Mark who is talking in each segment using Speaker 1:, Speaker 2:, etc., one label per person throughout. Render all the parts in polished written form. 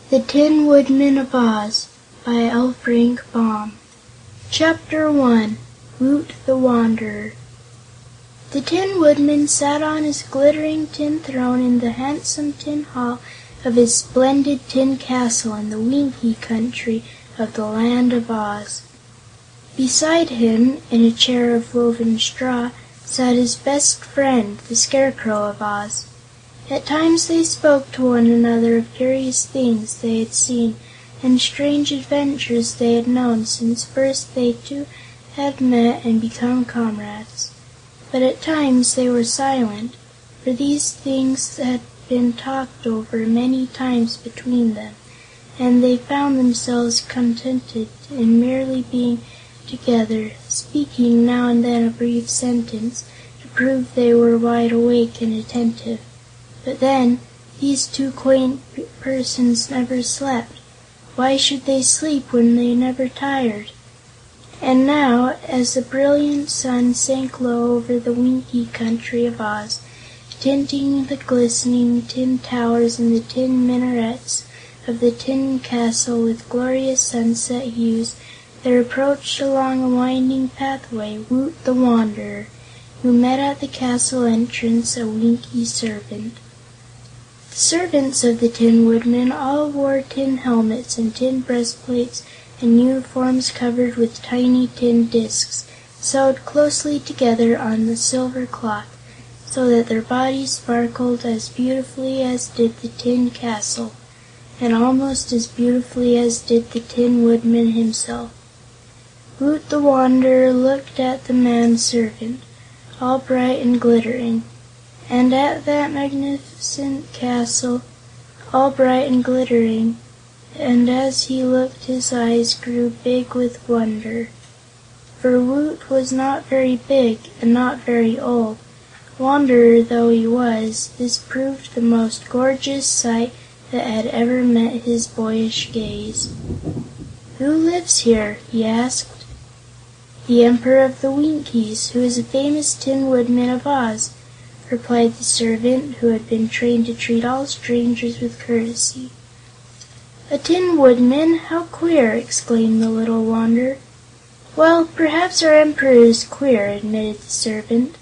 Speaker 1: The Tinwoodman of Oz by L. Frank Baum. Chapter 1. Woot the Wanderer. The Tin Woodman sat on his glittering tin throne in the handsome tin hall of his splendid tin castle in the Winkie Country of the Land of Oz. Beside him, in a chair of woven straw, sat his best friend, the Scarecrow of Oz. At times they spoke to one another of curious things they had seen and strange adventures they had known since first they two had met and become comrades. But at times they were silent, for these things had been talked over many times between them, and they found themselves contented in merely being together, speaking now and then a brief sentence to prove they were wide awake and attentive. But then, these two quaint persons never slept. Why should they sleep when they never tired? And now, as the brilliant sun sank low over the Winkie Country of Oz, tinting the glistening tin towers and the tin minarets of the tin castle with glorious sunset hues, there approached along a winding pathway Woot the Wanderer, who met at the castle entrance a Winkie servant. The servants of the Tin Woodman all wore tin helmets and tin breastplates and uniforms covered with tiny tin discs, sewed closely together on the silver cloth, so that their bodies sparkled as beautifully as did the tin castle, and almost as beautifully as did the Tin Woodman himself. Woot the Wanderer looked at the man-servant, all bright and glittering, and at that magnificent castle, all bright and glittering, and as he looked his eyes grew big with wonder. For Woot was not very big and not very old. Wanderer though he was, this proved the most gorgeous sight that had ever met his boyish gaze. "Who lives here?" he asked. "The Emperor of the Winkies, who is a famous Tin Woodman of Oz," replied the servant, who had been trained to treat all strangers with courtesy. "A Tin Woodman? How queer!" exclaimed the little wanderer. "Well, perhaps our Emperor is queer," admitted the servant,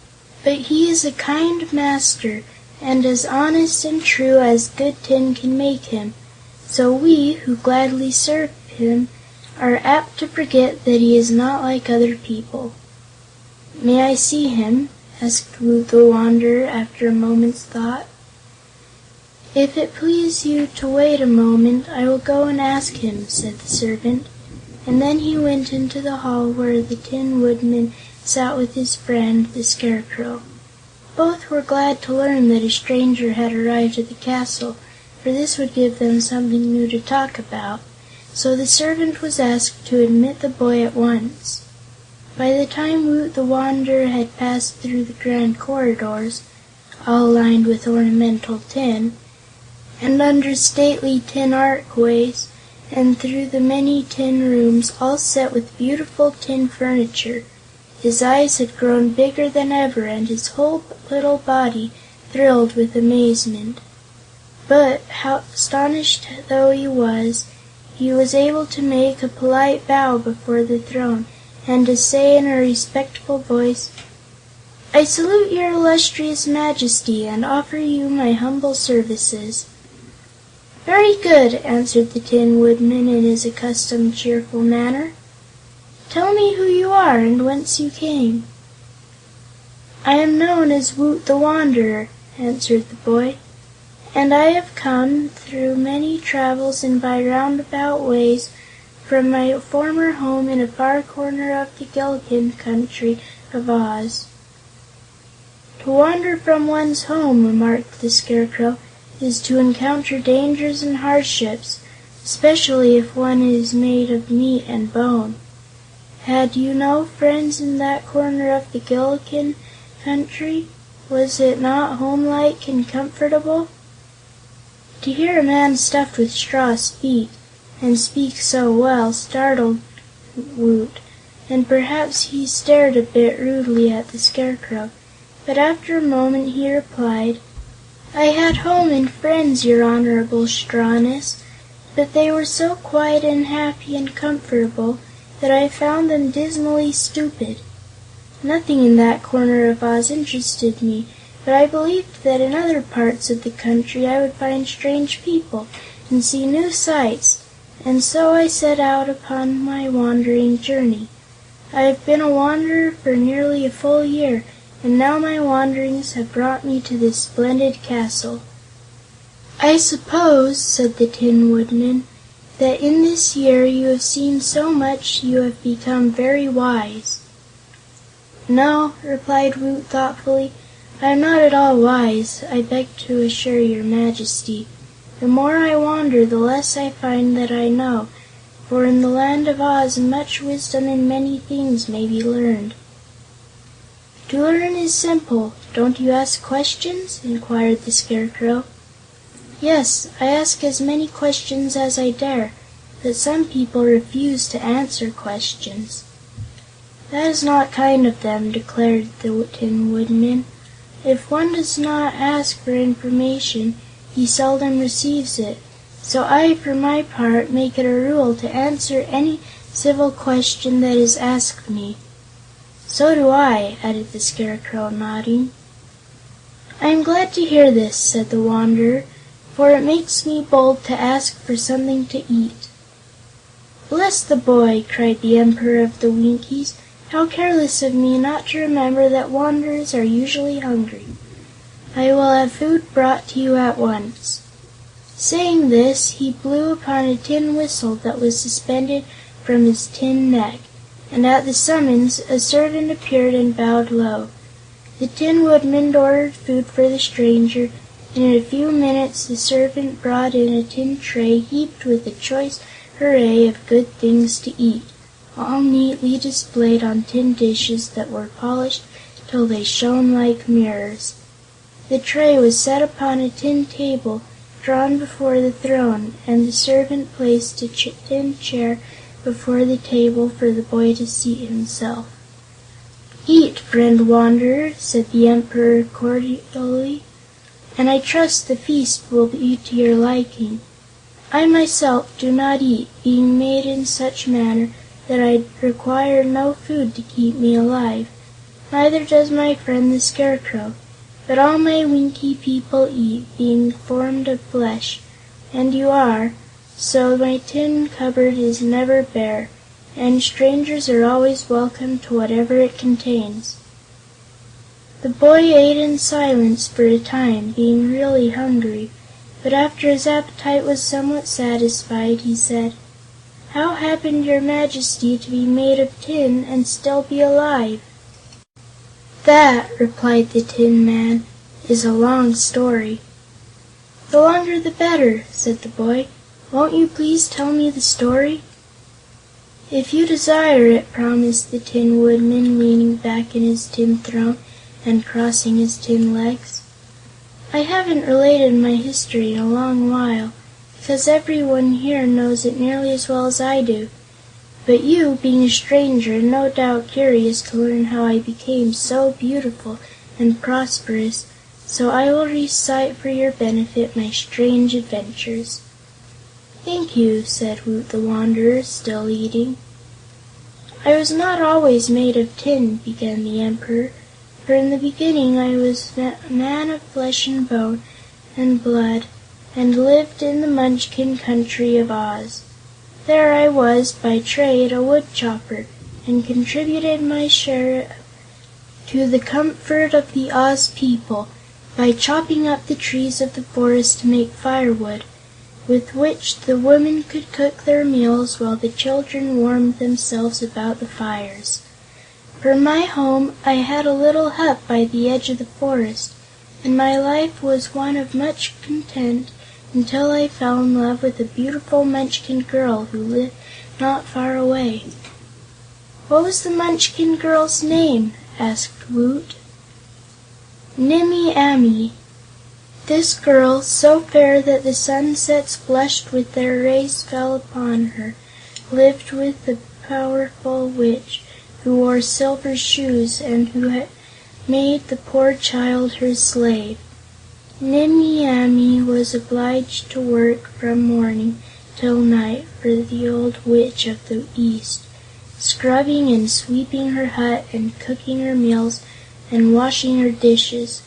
Speaker 1: "but he is a kind master, and as honest and true as good tin can make him. So we, who gladly serve him, are apt to forget that he is not like other people." "May I see him?" asked Woot the Wanderer, after a moment's thought. "If it please you to wait a moment, I will go and ask him," said the servant, and then he went into the hall where the Tin Woodman sat with his friend, the Scarecrow. Both were glad to learn that a stranger had arrived at the castle, for this would give them something new to talk about, so the servant was asked to admit the boy at once. By the time Woot the Wanderer had passed through the grand corridors, all lined with ornamental tin, and under stately tin archways, and through the many tin rooms all set with beautiful tin furniture, his eyes had grown bigger than ever and his whole little body thrilled with amazement. But, how astonished though he was able to make a polite bow before the throne and to say in a respectful voice, "I salute your illustrious Majesty and offer you my humble services." "Very good," answered the Tin Woodman in his accustomed cheerful manner. "Tell me who you are and whence you came." "I am known as Woot the Wanderer," answered the boy, "and I have come, through many travels and by roundabout ways, from my former home in a far corner of the Gillikin Country of Oz." "To wander from one's home," remarked the Scarecrow, "is to encounter dangers and hardships, especially if one is made of meat and bone. Had you no friends in that corner of the Gillikin Country? Was it not homelike and comfortable?" To hear a man stuffed with straw speak, and speak so well, startled Woot, and perhaps he stared a bit rudely at the Scarecrow, but after a moment he replied, "I had home and friends, your honorable strawness, but they were so quiet and happy and comfortable that I found them dismally stupid. Nothing in that corner of Oz interested me, but I believed that in other parts of the country I would find strange people and see new sights, and so I set out upon my wandering journey. I have been a wanderer for nearly a full year, and now my wanderings have brought me to this splendid castle." "I suppose," said the Tin Woodman, "that in this year you have seen so much you have become very wise." "No," replied Woot thoughtfully, "I am not at all wise, I beg to assure your Majesty. The more I wander, the less I find that I know, for in the Land of Oz much wisdom in many things may be learned." "To learn is simple. Don't you ask questions?" inquired the Scarecrow. "Yes, I ask as many questions as I dare, but some people refuse to answer questions." "That is not kind of them," declared the Tin Woodman. "If one does not ask for information, he seldom receives it. So I, for my part, make it a rule to answer any civil question that is asked me." "So do I," added the Scarecrow, nodding. "I am glad to hear this," said the Wanderer, "for it makes me bold to ask for something to eat." "Bless the boy!" cried the Emperor of the Winkies. "How careless of me not to remember that wanderers are usually hungry. I will have food brought to you at once." Saying this, he blew upon a tin whistle that was suspended from his tin neck, and at the summons a servant appeared and bowed low. The Tin Woodman ordered food for the stranger, and in a few minutes the servant brought in a tin tray heaped with a choice array of good things to eat, all neatly displayed on tin dishes that were polished till they shone like mirrors. The tray was set upon a tin table drawn before the throne, and the servant placed a tin chair before the table for the boy to seat himself. "Eat, friend Wanderer," said the Emperor cordially, "and I trust the feast will be to your liking. I myself do not eat, being made in such manner that I require no food to keep me alive. Neither does my friend the Scarecrow. But all my Winkie people eat, being formed of flesh, and you are, so my tin cupboard is never bare, and strangers are always welcome to whatever it contains." The boy ate in silence for a time, being really hungry, but after his appetite was somewhat satisfied, he said: "How happened your Majesty to be made of tin and still be alive?" "That," replied the Tin Man, "is a long story." "The longer the better," said the boy. "Won't you please tell me the story?" "If you desire it," promised the Tin Woodman, leaning back in his tin throne and crossing his tin legs. "I haven't related my history in a long while, because everyone here knows it nearly as well as I do. But you, being a stranger, and no doubt curious to learn how I became so beautiful and prosperous, so I will recite for your benefit my strange adventures." "Thank you," said Woot the Wanderer, still eating. "I was not always made of tin," began the Emperor, "for in the beginning I was a man of flesh and bone and blood, and lived in the Munchkin country of Oz. There I was, by trade, a wood chopper, and contributed my share to the comfort of the Oz people by chopping up the trees of the forest to make firewood, with which the women could cook their meals while the children warmed themselves about the fires. For my home I had a little hut by the edge of the forest, and my life was one of much content until I fell in love with a beautiful Munchkin girl who lived not far away." "What was the Munchkin girl's name?" asked Woot. "Nimmie Amee. This girl, so fair that the sunsets blushed when their rays fell upon her, lived with a powerful witch who wore silver shoes and who had made the poor child her slave. Nimmie Amee was obliged to work from morning till night for the old witch of the East, scrubbing and sweeping her hut and cooking her meals and washing her dishes.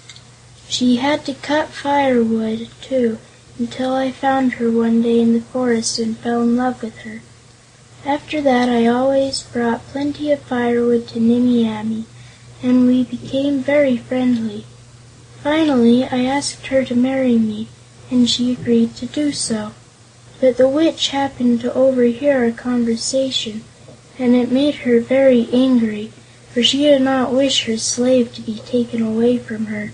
Speaker 1: She had to cut firewood, too, until I found her one day in the forest and fell in love with her. After that I always brought plenty of firewood to Nimmie Amee, and we became very friendly. Finally, I asked her to marry me, and she agreed to do so. But the witch happened to overhear our conversation, and it made her very angry, for she did not wish her slave to be taken away from her.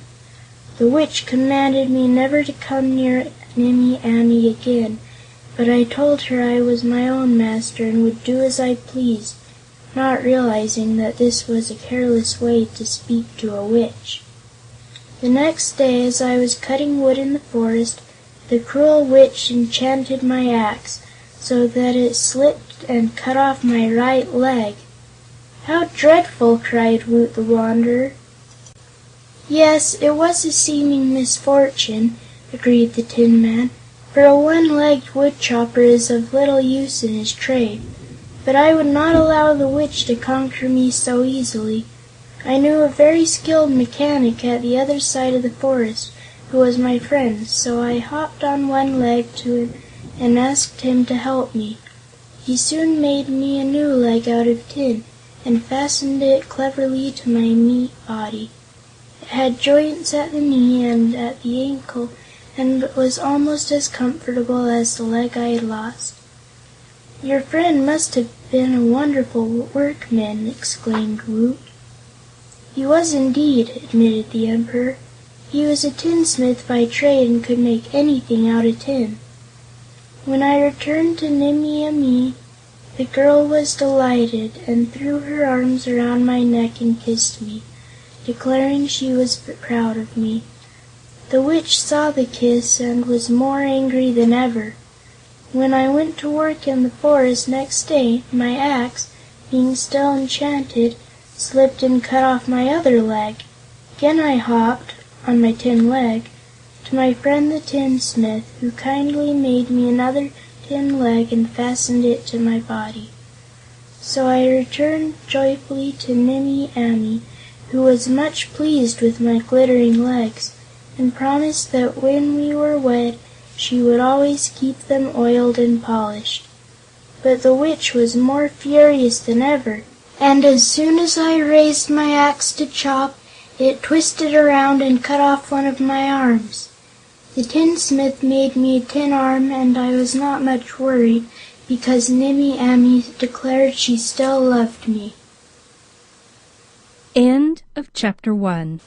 Speaker 1: The witch commanded me never to come near Nimmie Amee again, but I told her I was my own master and would do as I pleased, not realizing that this was a careless way to speak to a witch. The next day, as I was cutting wood in the forest, the cruel witch enchanted my axe, so that it slipped and cut off my right leg. "How dreadful!" cried Woot the Wanderer. "Yes, it was a seeming misfortune," agreed the Tin Man, "for a one-legged woodchopper is of little use in his trade. But I would not allow the witch to conquer me so easily. I knew a very skilled mechanic at the other side of the forest, who was my friend, so I hopped on one leg to him and asked him to help me. He soon made me a new leg out of tin, and fastened it cleverly to my meat body. It had joints at the knee and at the ankle, and was almost as comfortable as the leg I had lost." "Your friend must have been a wonderful workman!" exclaimed Woot. "He was indeed," admitted the Emperor. "He was a tinsmith by trade and could make anything out of tin." When I returned to Nimmie Amee, the girl was delighted, and threw her arms around my neck and kissed me, declaring she was proud of me. The witch saw the kiss and was more angry than ever. When I went to work in the forest next day, my axe, being still enchanted, slipped and cut off my other leg. Again I hopped, on my tin leg, to my friend the tinsmith, who kindly made me another tin leg and fastened it to my body. So I returned joyfully to Nimmie Amee, who was much pleased with my glittering legs, and promised that when we were wed she would always keep them oiled and polished. But the witch was more furious than ever, and as soon as I raised my axe to chop, it twisted around and cut off one of my arms. The tinsmith made me a tin arm, and I was not much worried, because Nimmie Amee declared she still loved me.
Speaker 2: End of Chapter 1.